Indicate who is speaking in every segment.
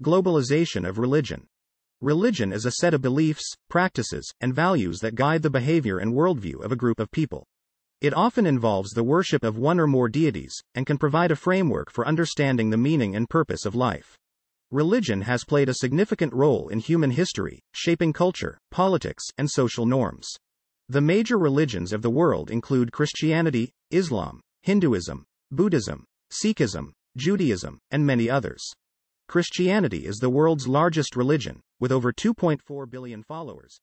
Speaker 1: Globalization of religion. Religion is a set of beliefs, practices, and values that guide the behavior and worldview of a group of people. It often involves the worship of one or more deities, and can provide a framework for understanding the meaning and purpose of life. Religion has played a significant role in human history, shaping culture, politics, and social norms. The major religions of the world include Christianity, Islam, Hinduism, Buddhism, Sikhism, Judaism, and many others. Christianity is the world's largest religion, with over 2.4 billion followers.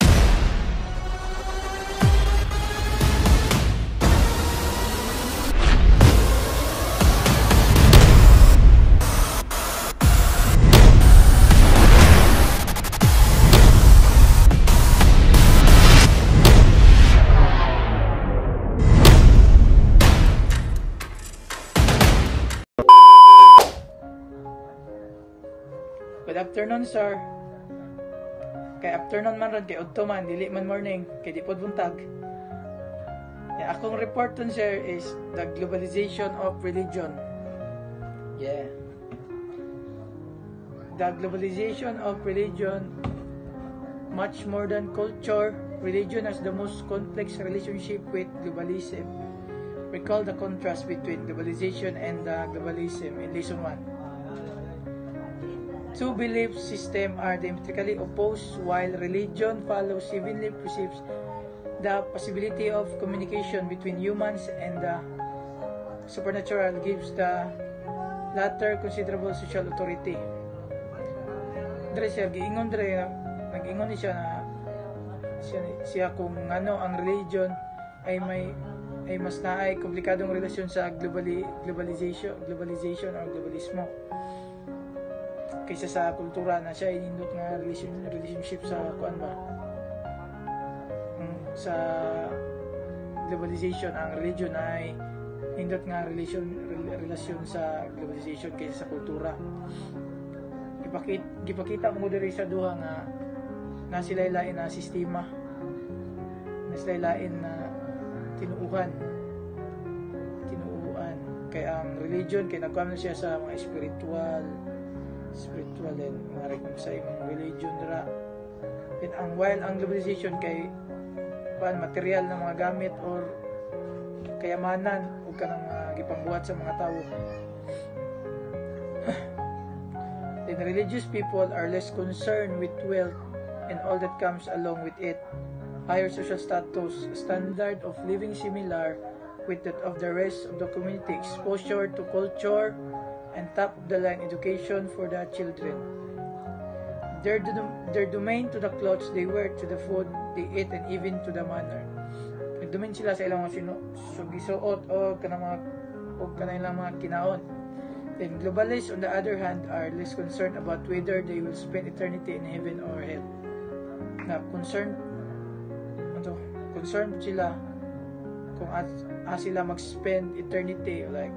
Speaker 2: Good afternoon, sir. Kay afternoon man ron, kay udto man, dili man morning, kay di pod buntag. Yeah, akong report dun, sir, is the globalization of religion. Yeah. The globalization of religion, much more than culture, religion has the most complex relationship with globalism. Recall the contrast between globalization and globalism in lesson 1. Two belief systems are diametrically opposed, while religion follows heavenly precepts. The possibility of communication between humans and the supernatural gives the latter considerable social authority. Dre siya, nag-ingon siya na siya kung ano ang religion ay mas naay komplikadong relasyon sa globalization or globalismo kaysa sa kultura na siya inindot nga relationship sa sa globalization. Ang religion ay indot nga relasyon sa globalization kaysa sa kultura. Gipakita mo diri sa duha nga nasilaylain na sistema, nasilaylain na tinuuhan kay ang religion kay nagkuha siya sa mga spiritual and mga sa imong religion dira. And while ang globalization kay material na mga gamit or kayamanan ug kanang gipangbuhat sa mga tawo. Then religious people are less concerned with wealth and all that comes along with it. Higher social status, standard of living similar with that of the rest of the community, exposure to culture, and top-of-the-line education for the children. Their domain to the clothes they wear, to the food they eat, and even to the manner. Nagdomain sila sa ilang mga gisuot o kanang mga kinaon. Then globalists, on the other hand, are less concerned about whether they will spend eternity in heaven or hell. Na concerned sila kung sila mag-spend eternity, like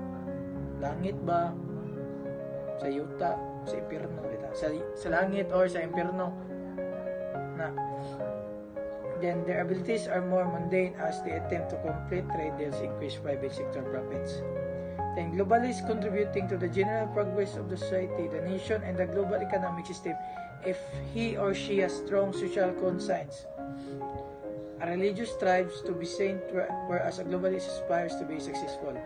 Speaker 2: langit ba, sa yuta, sa impyerno, sa langit or sa impyerno. Then their abilities are more mundane as they attempt to complete trade deals, increase private sector profits. Then globalists contributing to the general progress of the society, the nation, and the global economic system if he or she has strong social conscience. A religious strives to be saint, whereas a globalist aspires to be successful.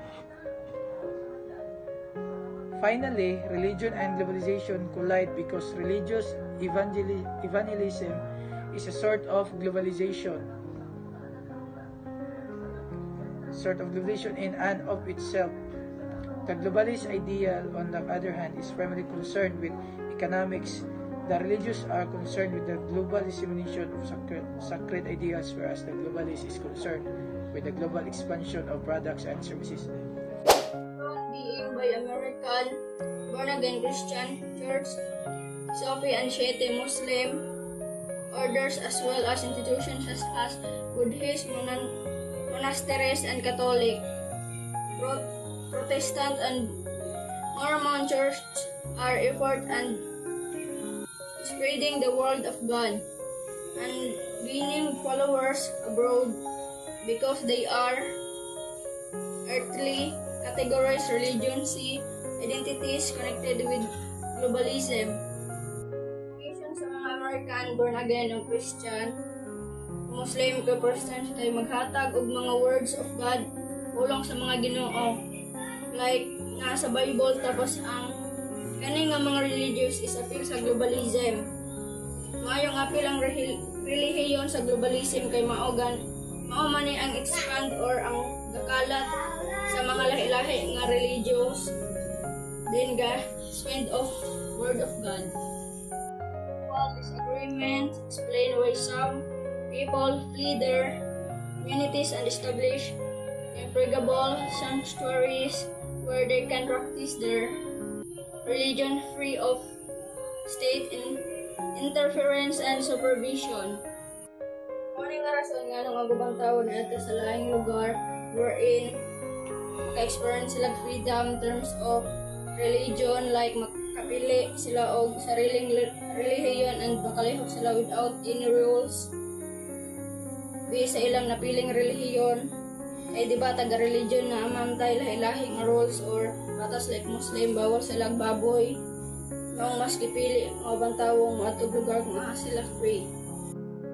Speaker 2: Finally, religion and globalization collide because religious evangelism is a sort of globalization in and of itself. The globalist ideal, on the other hand, is primarily concerned with economics. The religious are concerned with the global dissemination of sacred ideals, whereas the globalist is concerned with the global expansion of products and services.
Speaker 3: Being by American, born-again Christian, Church, Sufi and Shiite Muslim orders, as well as institutions such as Buddhist monasteries and Catholic, Protestant and Mormon Church are effort and spreading the word of God and gaining followers abroad because they are earthly categorized religions, identities connected with globalism. American, born again o Christian, Muslim o Protestant kay maghatag og mga words of God ulong sa mga Ginoo. Like nasa Bible, tapos ang kani nga mga religious is apil sa globalism. Mayong apil ang relihiyon sa globalism kay mao man ang expand or ang gakalat sa mga lahi-lahi nga religious, then spread of word of God. While disagreement explain why some people flee their communities and establish impregnable sanctuaries where they can practice their religion free of state interference and supervision. Muna nga rason nga nung agubang tao na ito sa laing lugar wherein maka-experience sila freedom in terms of religion, like makapili sila og sariling relihiyon and makalihok sila without any rules sa ilang napiling relihiyon. Ay di ba taga religion na amantay lahi-lahi nga rules or batas, like Muslim bawal sila baboy nung mas kipili mga bantawong matug lugar kung sila free.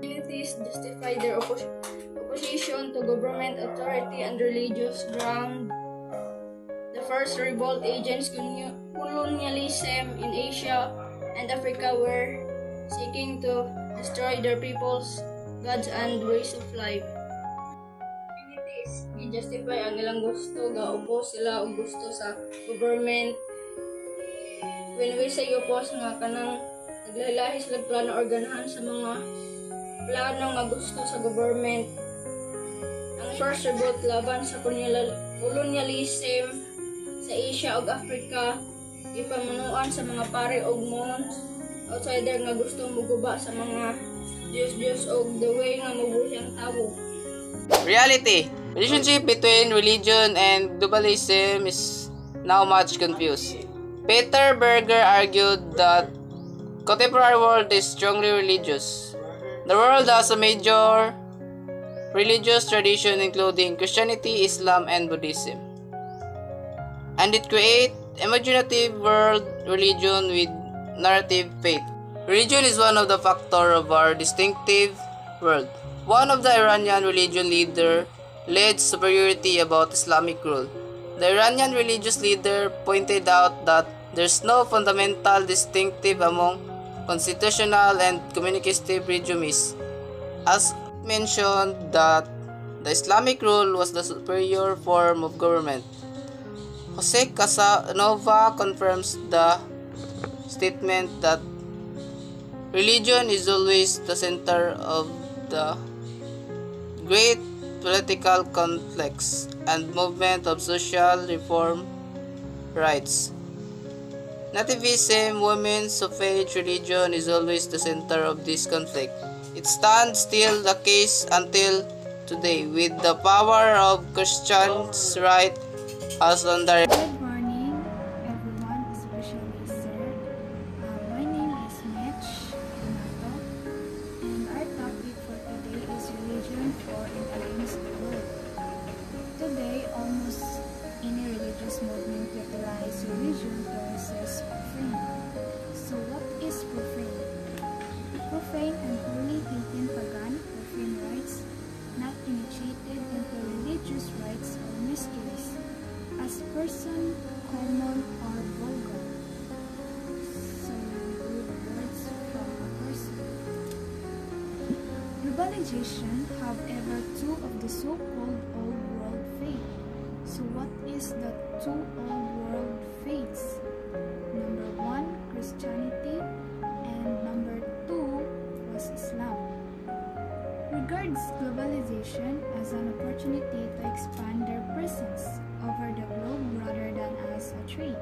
Speaker 3: Communities justify their opposition to government authority and religious ground. The first revolt against colonialism in Asia and Africa were seeking to destroy their people's gods and ways of life. I-justify ang ilang gusto, ga-oppose sila o gusto sa government. When we say oppose nga, kanang naglahi-lahi sila plano or ganahan sa mga plano nga gusto sa government. Ang first revolt laban sa colonialism sa Asia ug Africa, ipamunuan sa mga pare og monks, outsider nga gusto muguba sa mga Diyos og the way nga mabuhi ang tao.
Speaker 4: Reality. Relationship between religion and globalism is now much confused. Peter Berger argued that contemporary world is strongly religious. The world has a major religious tradition including Christianity, Islam, and Buddhism. And it creates imaginative world religion with narrative faith. Religion is one of the factors of our distinctive world. One of the Iranian religion leader alleged superiority about Islamic rule. The Iranian religious leader pointed out that there's no fundamental distinctive among constitutional and communicative regimes, as mentioned that the Islamic rule was the superior form of government. Jose Casanova confirms the statement that religion is always the center of the great political conflicts and movement of social reform rights. Nativism, women's suffrage, religion is always the center of this conflict. It stands still the case until today, with the power of Christians' right as on the
Speaker 5: Good morning, everyone, especially sir. My name is Mitch Donato, and our topic for today is religion for and against the world. Today, almost any religious movement utilize religion to resist profane. So, what is profane? Profane and wholly pagan profane rites, not initiated into religious rites or mysteries, as person, common, or vulgar. So, good words from a person. Globalization have ever two of the so-called old world faith. So, what is the two old world faiths? Number 1, Christianity, and number 2 was Islam. Regards globalization as an opportunity to expand their presence over the globe rather than as a threat.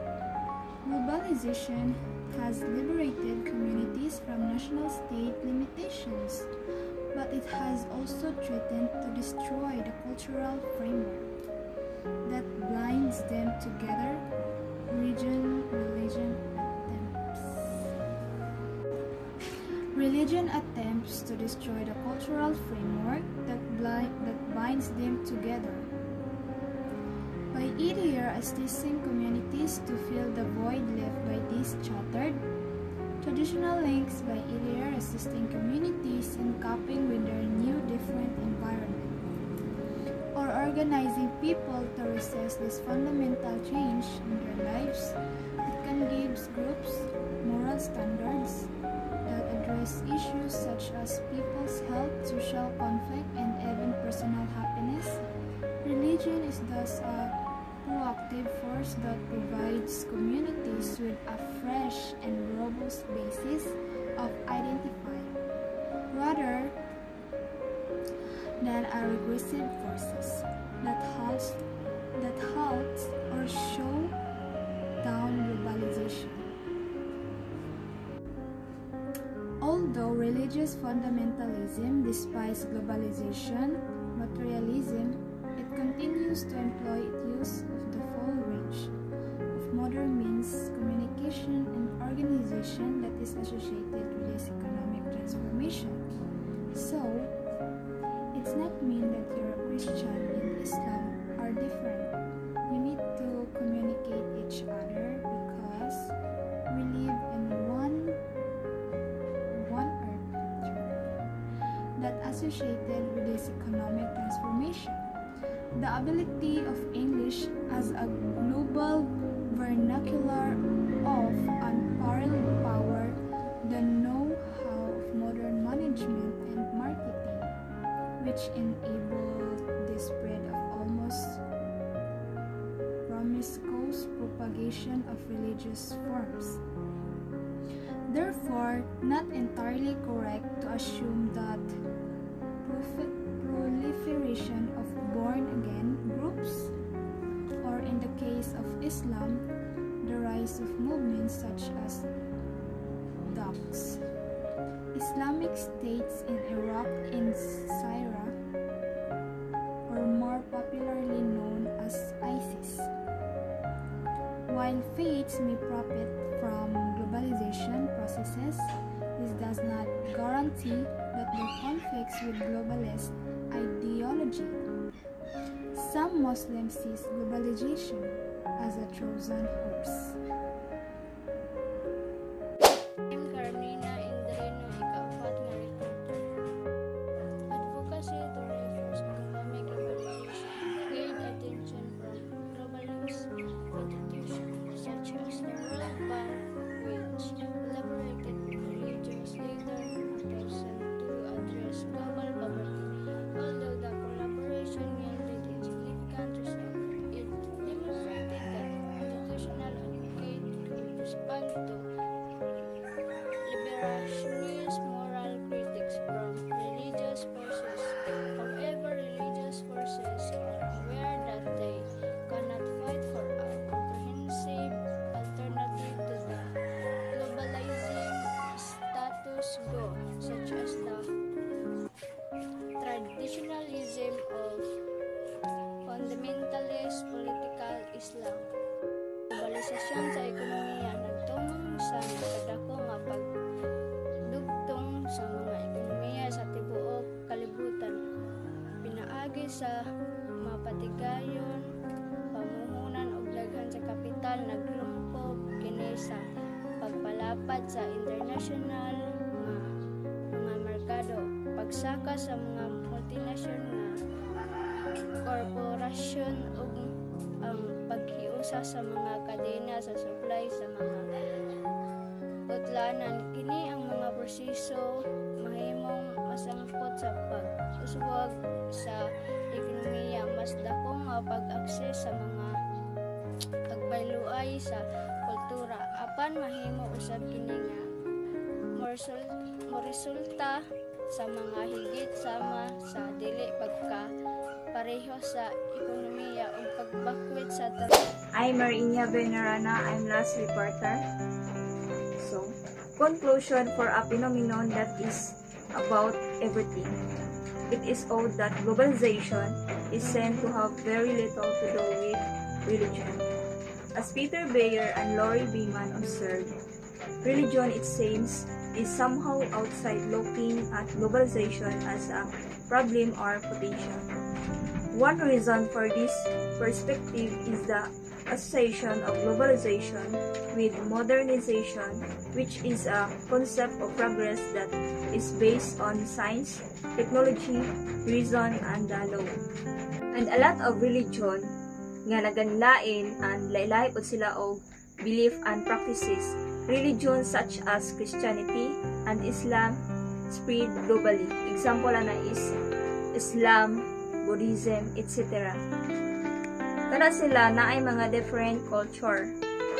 Speaker 5: Globalization has liberated communities from national state limitations, but it has also threatened to destroy the cultural framework that binds them together. Religion attempts to destroy the cultural framework that binds them together by either assisting communities to fill the void left by these shattered Traditional links by either assisting communities in coping with their new different environment, or organizing people to resist this fundamental change in their lives. It can give groups moral standards that address issues such as people's health, social conflict, and even personal happiness. Religion is thus a proactive force that provides communities with a fresh and robust basis of identifying, rather than a regressive forces that halts or show down globalization. Although religious fundamentalism despises globalization, materialism, it continues to employ its use of the full range of modern means, communication, and organization that is associated with this economic transformation. So, it's not mean that you're a Christian and Islam are different. We need to communicate each other because we live in one earth that associated with this economic transformation. The ability of English as a global vernacular of unparalleled power, the know-how of modern management and marketing, which enabled the spread of almost promiscuous propagation of religious forms. Therefore, not entirely correct to assume that proliferation of born-again groups, or in the case of Islam, the rise of movements such as Daesh, Islamic states in Iraq and Syria, or more popularly known as ISIS. While faiths may profit from globalization processes, this does not guarantee that their conflicts with globalist ideology. Some Muslims see globalization as a Trojan horse.
Speaker 3: I'm Carmina Indreno, ika-4 nga reporter. Advocacy to reverse economic globalization gained attention from global news institutions such as the World Bank, which collaborated with religious leaders to address global poverty. Although the collaboration yielded insignificant results, it demonstrated that institutional aid could respond to liberationist moral critics from religious forces. However, religious forces are aware that they cannot fight for a comprehensive alternative to the globalizing status quo, such as the traditionalism of fundamentalist political Islam. Globalisasyon sa ekonomiya nagtumong sa nakadako nga pagdugtong sa mga ekonomiya sa tibuok kalibutan. Pinaagi sa mapatigayon, pamuhunan og daghan sa kapital naglungkop kini sa pagpalapad sa international mga merkado, pagsaka sa mga multinational korporasyon ug ang paghiusa sa mga kadena sa supply sa mga putlanan. Kini ang mga proseso mahimong masangkot sa pag-uswag sa ekonomiya, mas dako nga pag-akses sa mga pagbayloay sa kultura, apan mahimo usab kini nga moresulta sa mga higit sama sa dili pagka-pareho sa ekonomiya ug pagbakwit sa
Speaker 6: I'm Marinya Venerana. I'm last reporter. So, conclusion for a phenomenon that is about everything. It is odd that globalization is said to have very little to do with religion. As Peter Bayer and Laurie Beeman observed, religion, it seems, is somehow outside looking at globalization as a problem or potential. One reason for this perspective is the association of globalization with modernization, which is a concept of progress that is based on science, technology, reason, and the law. And a lot of religion nga naganlain and laylay pod sila og belief and practices. Religions such as Christianity and Islam spread globally. Example na is Islam, Buddhism, etc. Kana sila na ay mga different culture.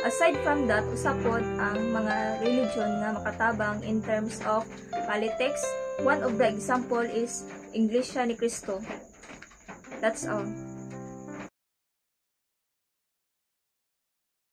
Speaker 6: Aside from that, usapod ang mga religion nga makatabang in terms of politics. One of the example is Iglesia ni Cristo. That's all.